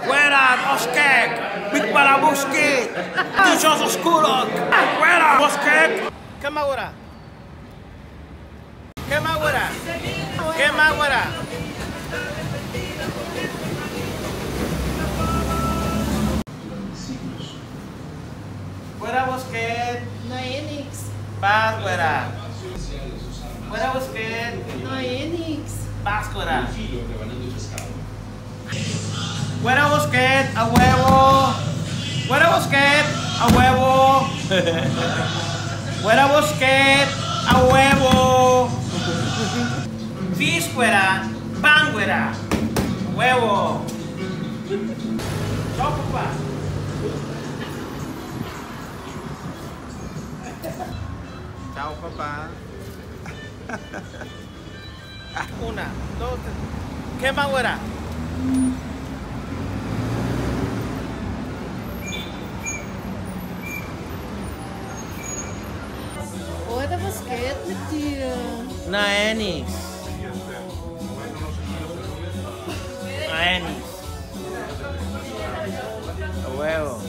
Fuera, Bosque. Big para Bosque. Dichos oscuros. Fuera, Bosque. ¿Qué más ahora? ¿Qué más ahora? ¿Qué más ahora? Fuera, Bosque. No hay Enix. Paz, fuera. Fuera, Bosque. No hay Enix. Paz, fuera. Fuera Busquets, a huevo. Fuera Busquets, a huevo. Fuera Busquets, a huevo. Fish fuera, pan fuera. Huevo. Chao, papá. Chao, papá. Una, dos, tres. ¿Qué más fuera? Fuera basquete, tio. Na Enix. Na Enix. A huevo.